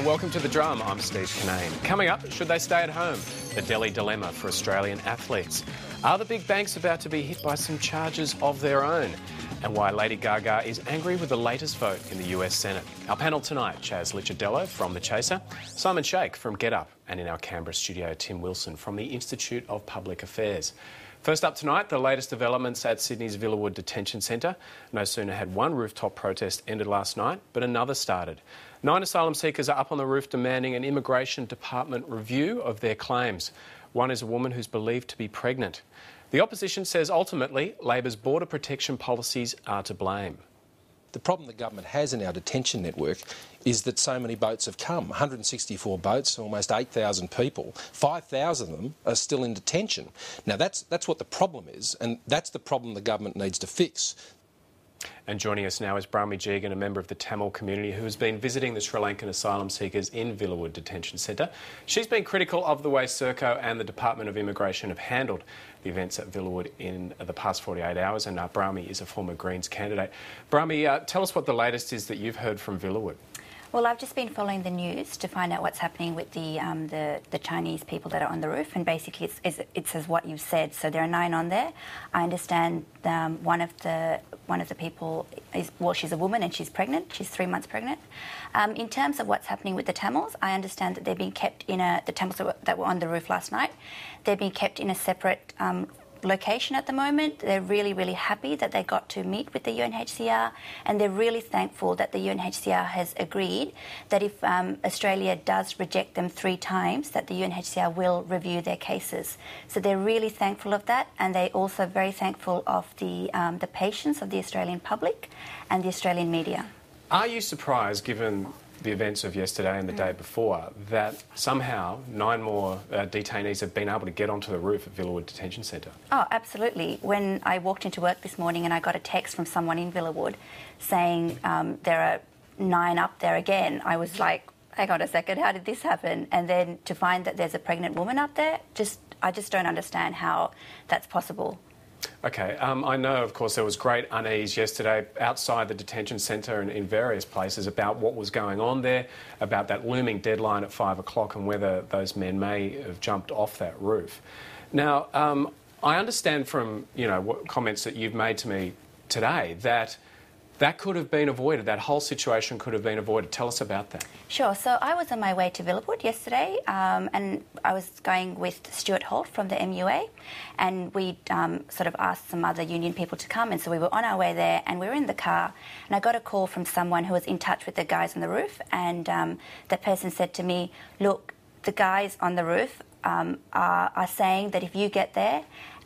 And welcome to The Drum. I'm Steve Cannane. Coming up, should they stay at home? The Delhi dilemma for Australian athletes. Are the big banks about to be hit by some charges of their own? And why Lady Gaga is angry with the latest vote in the US Senate. Our panel tonight, Chas Licciardello from The Chaser, Simon Sheikh from GetUp, and in our Canberra studio, Tim Wilson from the Institute of Public Affairs. First up tonight, the latest developments at Sydney's Villawood Detention Centre. No sooner had one rooftop protest ended last night, but another started. 9 asylum seekers are up on the roof demanding an Immigration Department review of their claims. One is a woman who's believed to be pregnant. The opposition says ultimately Labor's border protection policies are to blame. The problem the government has in our detention network is that so many boats have come. 164 boats, almost 8,000 people. 5,000 of them are still in detention. Now that's what the problem is, and that's the problem the government needs to fix. And joining us now is Brahmi Jeegan, a member of the Tamil community who has been visiting the Sri Lankan asylum seekers in Villawood Detention Centre. She's been critical of the way Serco and the Department of Immigration have handled the events at Villawood in the past 48 hours, and Brahmi is a former Greens candidate. Brahmi, tell us what the latest is that you've heard from Villawood. Well, I've just been following the news to find out what's happening with the Chinese people that are on the roof, and basically it says what you've said. So there are 9 on there. I understand one of the people is, well, she's a woman and she's pregnant. She's 3 months pregnant. In terms of what's happening with the Tamils, I understand that they're being kept in the Tamils that were on the roof last night. They're being kept in a separate location at the moment. They're really, really happy that they got to meet with the UNHCR, and they're really thankful that the UNHCR has agreed that if Australia does reject them 3 times, that the UNHCR will review their cases. So they're really thankful of that, and they're also very thankful of the patience of the Australian public and the Australian media. Are you surprised, given the events of yesterday and the day before, that somehow 9 more detainees have been able to get onto the roof at Villawood Detention Centre? Oh, absolutely. When I walked into work this morning and I got a text from someone in Villawood saying there are 9 up there again, I was like, hang on a second, how did this happen? And then to find that there's a pregnant woman up there, I just don't understand how that's possible. OK, I know, of course, there was great unease yesterday outside the detention centre and in various places about what was going on there, about that looming deadline at 5 o'clock and whether those men may have jumped off that roof. Now, I understand from, comments that you've made to me today that could have been avoided, that whole situation could have been avoided. Tell us about that. Sure. So I was on my way to Villawood yesterday and I was going with Stuart Holt from the MUA, and we sort of asked some other union people to come, and so we were on our way there and we were in the car, and I got a call from someone who was in touch with the guys on the roof, and that person said to me, look, the guys on the roof are saying that if you get there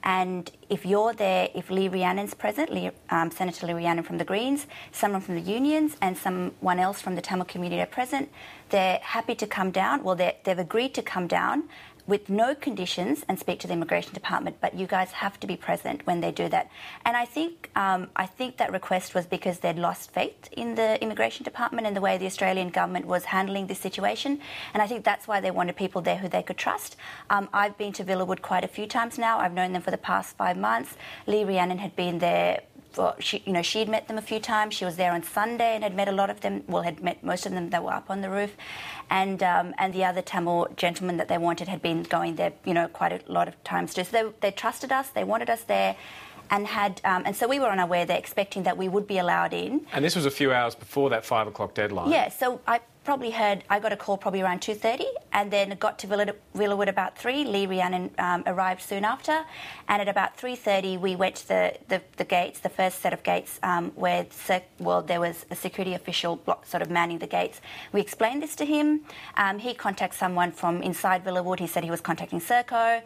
and if you're there, if Lee Rhiannon's present, Senator Lee Rhiannon from the Greens, someone from the unions and someone else from the Tamil community are present, they're happy to come down. Well, they've agreed to come down with no conditions and speak to the Immigration Department, but you guys have to be present when they do that. And I think that request was because they'd lost faith in the Immigration Department and the way the Australian government was handling this situation, and I think that's why they wanted people there who they could trust. I've been to Villawood quite a few times now. I've known them for the past 5 months. Lee Rhiannon had been there. She'd met them a few times. She was there on Sunday and had met a lot of them. Well, had met most of them that were up on the roof, and the other Tamil gentleman that they wanted had been going there, quite a lot of times too. So they trusted us. They wanted us there, and so we were on our way there, expecting that we would be allowed in. And this was a few hours before that 5 o'clock deadline. Yeah. So I got a call probably around 2:30, and then got to Villawood about 3. Lee Rhiannon arrived soon after, and at about 3:30 we went to the gates, the first set of gates, where there was a security official sort of manning the gates. We explained this to him. He contacted someone from inside Villawood. He said he was contacting Serco.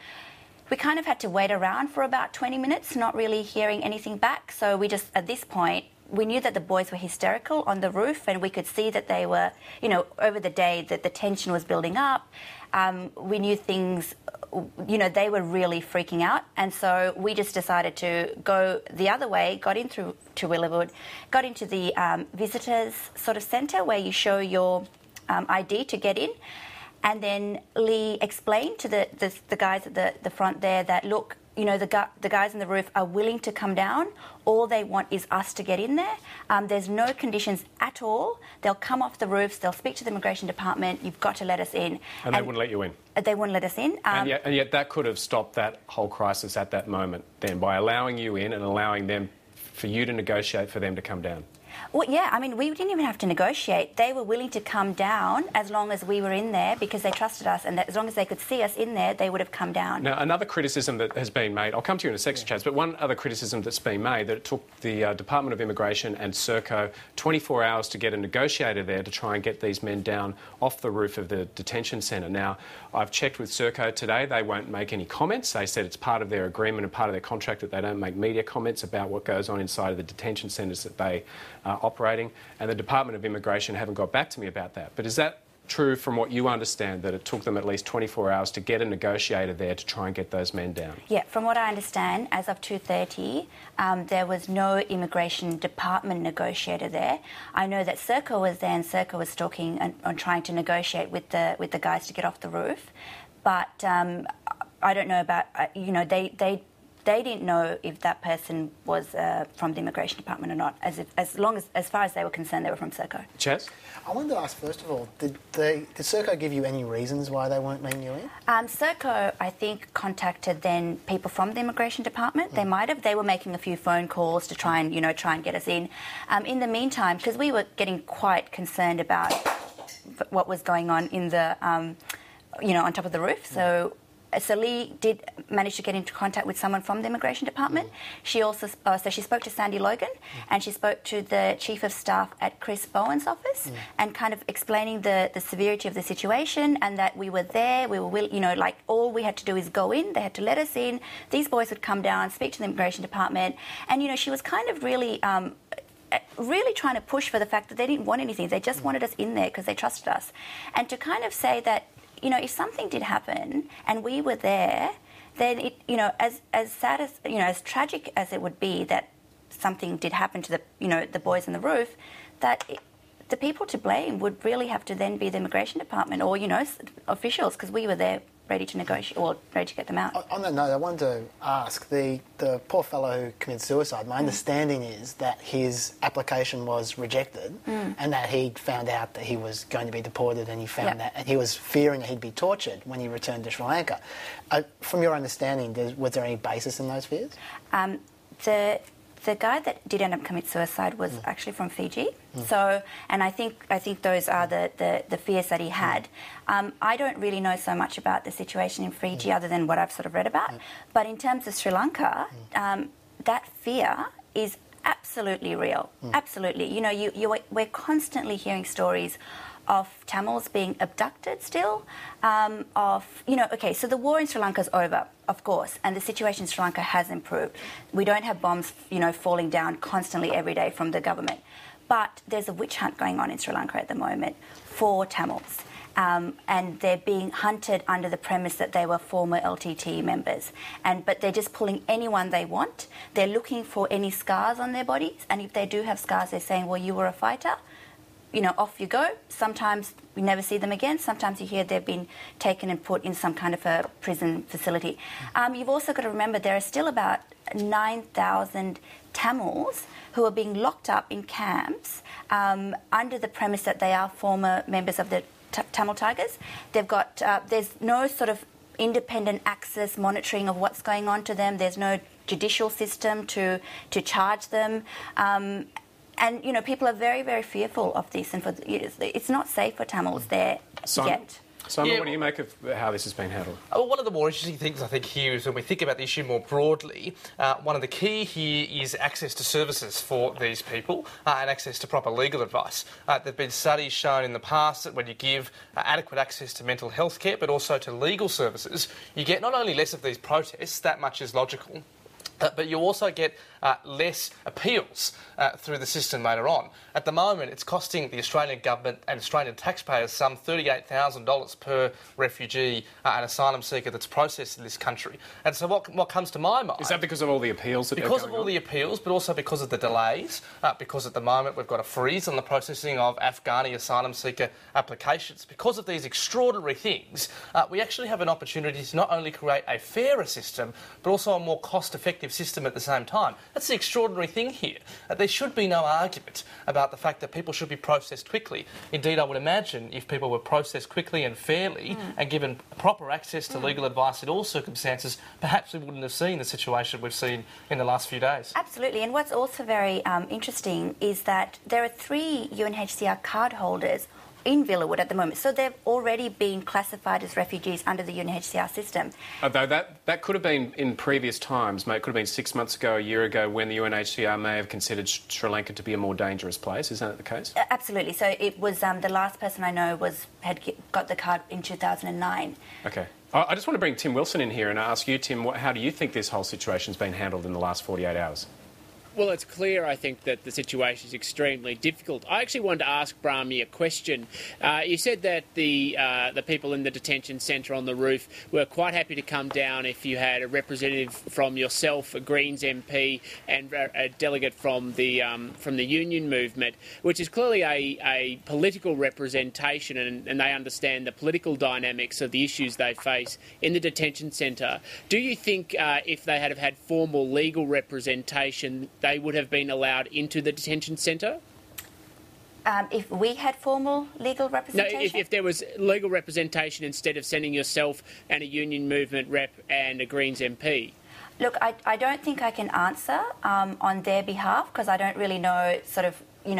We kind of had to wait around for about 20 minutes, not really hearing anything back. So we just, at this point, we knew that the boys were hysterical on the roof, and we could see that they were, over the day that the tension was building up. We knew things, they were really freaking out. And so we just decided to go the other way, got in to Villawood, got into the visitors sort of centre where you show your ID to get in. And then Lee explained to the guys at the front there that, look, the guys on the roof are willing to come down. All they want is us to get in there. There's no conditions at all. They'll come off the roofs. They'll speak to the immigration department. You've got to let us in. And they wouldn't let you in. They wouldn't let us in. And yet that could have stopped that whole crisis at that moment then, by allowing you in and allowing them, for you to negotiate for them to come down. Well, yeah, I mean, we didn't even have to negotiate. They were willing to come down as long as we were in there, because they trusted us, and as long as they could see us in there, they would have come down. Now, another criticism that has been made, I'll come to you in a second, Chas, but one other criticism that's been made, that it took the Department of Immigration and Serco 24 hours to get a negotiator there to try and get these men down off the roof of the detention centre. Now, I've checked with Serco today. They won't make any comments. They said it's part of their agreement and part of their contract that they don't make media comments about what goes on inside of the detention centres that they are operating. And the Department of Immigration haven't got back to me about that. But is that true from what you understand, that it took them at least 24 hours to get a negotiator there to try and get those men down? Yeah, from what I understand, as of 2:30, there was no Immigration Department negotiator there. I know that Serco was there, and Serco was talking on trying to negotiate with the guys to get off the roof. But I don't know about, they didn't know if that person was from the Immigration Department or not. As far as they were concerned, they were from Serco. Chas? I wanted to ask, first of all, did Serco give you any reasons why they weren't letting you in? Serco, I think, contacted then people from the Immigration Department. They might have. They were making a few phone calls to try and get us in. In the meantime, because we were getting quite concerned about what was going on in the, on top of the roof. So Lee did manage to get into contact with someone from the Immigration Department. She also, she spoke to Sandy Logan, and she spoke to the Chief of Staff at Chris Bowen's office, and kind of explaining the severity of the situation, and that we were there, we were, all we had to do is go in, they had to let us in, these boys would come down, speak to the Immigration Department, and, she was kind of really trying to push for the fact that they didn't want anything, they just wanted us in there because they trusted us. And to kind of say that, if something did happen and we were there, then it, as sad as, as tragic as it would be that something did happen to the boys on the roof, that the people to blame would really have to then be the Immigration Department or, officials, because we were there ready to negotiate or ready to get them out. On that note, I wanted to ask, the poor fellow who committed suicide, my understanding is that his application was rejected and that he'd found out that he was going to be deported, and he found that, and he was fearing that he'd be tortured when he returned to Sri Lanka. From your understanding, was there any basis in those fears? The guy that did end up commit suicide was actually from Fiji. So, and I think those are the fears that he had. I don't really know so much about the situation in Fiji other than what I've sort of read about. But in terms of Sri Lanka, that fear is absolutely real. Absolutely. We're constantly hearing stories of Tamils being abducted still, so the war in Sri Lanka is over, of course, and the situation in Sri Lanka has improved. We don't have bombs, falling down constantly every day from the government. But there's a witch hunt going on in Sri Lanka at the moment for Tamils. And they're being hunted under the premise that they were former LTT members. But they're just pulling anyone they want. They're looking for any scars on their bodies, and if they do have scars, they're saying, well, you were a fighter. Off you go. Sometimes we never see them again. Sometimes you hear they've been taken and put in some kind of a prison facility. You've also got to remember there are still about 9,000 Tamils who are being locked up in camps under the premise that they are former members of the Tamil Tigers. They've got, there's no sort of independent access monitoring of what's going on to them. There's no judicial system to charge them. And, people are very, very fearful of this, and it's not safe for Tamils there yet. Simon, what do you make of how this has been handled? Well, one of the more interesting things I think here is when we think about the issue more broadly, one of the key here is access to services for these people and access to proper legal advice. There have been studies shown in the past that when you give adequate access to mental health care but also to legal services, you get not only less of these protests, that much is logical, But you also get less appeals through the system later on. At the moment, it's costing the Australian government and Australian taxpayers some $38,000 per refugee and asylum seeker that's processed in this country. And so what comes to my mind... Is that because of all the appeals that are going on? Because of all the appeals, but also because of the delays, because at the moment we've got a freeze on the processing of Afghani asylum seeker applications. Because of these extraordinary things, we actually have an opportunity to not only create a fairer system, but also a more cost-effective system at the same time. That's the extraordinary thing here. There should be no argument about the fact that people should be processed quickly. Indeed, I would imagine if people were processed quickly and fairly and given proper access to legal advice in all circumstances, perhaps we wouldn't have seen the situation we've seen in the last few days. Absolutely. And what's also very interesting is that there are 3 UNHCR cardholders in Villawood at the moment. So they've already been classified as refugees under the UNHCR system. Although that could have been in previous times, mate. It could have been 6 months ago, a year ago, when the UNHCR may have considered Sri Lanka to be a more dangerous place. Isn't that the case? Absolutely. So it was the last person I know had got the card in 2009. OK. I just want to bring Tim Wilson in here and ask you, Tim, how do you think this whole situation's been handled in the last 48 hours? Well, it's clear, I think, that the situation is extremely difficult. I actually wanted to ask Brahmi a question. You said that the people in the detention centre on the roof were quite happy to come down if you had a representative from yourself, a Greens MP, and a delegate from the union movement, which is clearly a political representation, and they understand the political dynamics of the issues they face in the detention centre. Do you think if they had have had formal legal representation, they would have been allowed into the detention centre? If we had formal legal representation? No, if there was legal representation instead of sending yourself and a union movement rep and a Greens MP. Look, I don't think I can answer on their behalf because I don't really know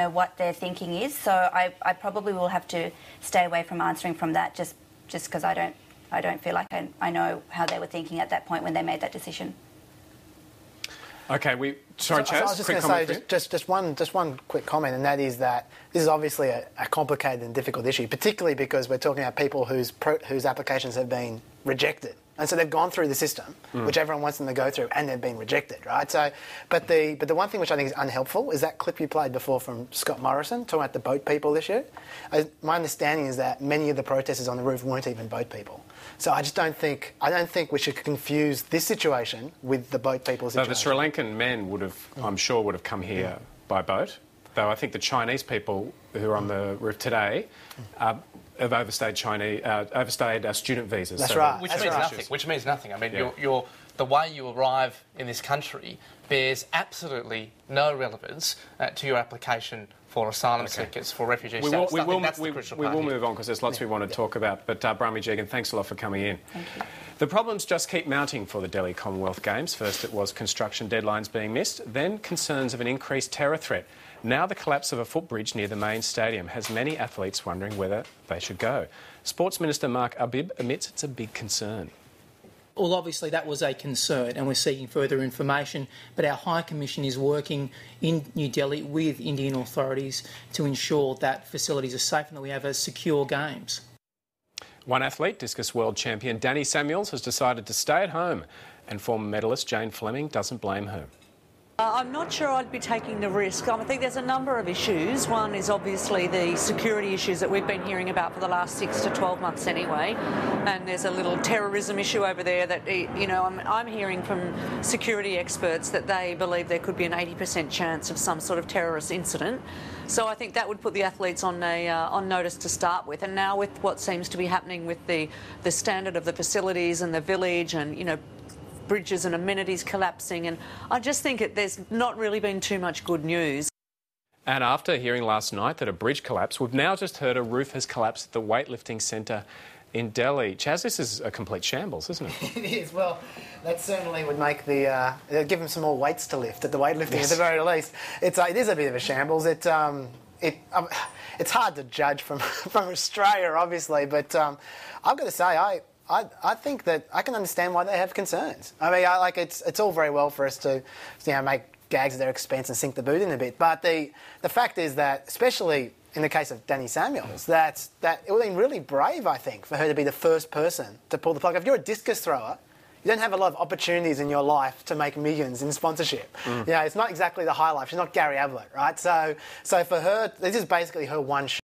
what their thinking is. So I probably will have to stay away from answering from that just because I don't feel like I know how they were thinking at that point when they made that decision. OK, Sorry, Chas, I was just going to say, just one quick comment, and that is that this is obviously a complicated and difficult issue, particularly because we're talking about people whose applications have been rejected. And so they've gone through the system, which everyone wants them to go through, and they've been rejected, right? So, but the one thing which I think is unhelpful is that clip you played before from Scott Morrison talking about the boat people issue. My understanding is that many of the protesters on the roof weren't even boat people. So I don't think we should confuse this situation with the boat people situation. So the Sri Lankan men I'm sure would have come here by boat, though I think the Chinese people who are on the roof today have overstayed student visas. That's right. Which means nothing. I mean, the way you arrive in this country bears absolutely no relevance to your application for asylum seekers, for refugee status. We will move on because there's lots we want to talk about. But Brahmi Jegan, thanks a lot for coming in. Thank you. The problems just keep mounting for the Delhi Commonwealth Games. First it was construction deadlines being missed, then concerns of an increased terror threat. Now the collapse of a footbridge near the main stadium has many athletes wondering whether they should go. Sports Minister Mark Abib admits it's a big concern. Well, obviously that was a concern and we're seeking further information, but our High Commission is working in New Delhi with Indian authorities to ensure that facilities are safe and that we have a secure games. One athlete, discus world champion Danny Samuels, has decided to stay at home, and former medalist Jane Flemming doesn't blame her. I'm not sure I'd be taking the risk. I think there's a number of issues. One is obviously the security issues that we've been hearing about for the last 6 to 12 months anyway. And there's a little terrorism issue over there that, I'm hearing from security experts that they believe there could be an 80% chance of some sort of terrorist incident. So I think that would put the athletes on notice to start with. And now with what seems to be happening with the standard of the facilities and the village and, bridges and amenities collapsing, and I just think there's not really been too much good news. And after hearing last night that a bridge collapsed, we've now just heard a roof has collapsed at the weightlifting centre in Delhi. Chas, this is a complete shambles, isn't it? It is. Well, that certainly would make give them some more weights to lift at the weightlifting at the very least. It is a bit of a shambles. It's hard to judge from Australia, obviously, but I've got to say I think that I can understand why they have concerns. I mean, it's all very well for us to, make gags at their expense and sink the boot in a bit. But the fact is that, especially in the case of Danny Samuels, that it would have been really brave, I think, for her to be the first person to pull the plug. If you're a discus thrower, you don't have a lot of opportunities in your life to make millions in sponsorship. You know, it's not exactly the high life. She's not Gary Ablett, right? So for her, this is basically her one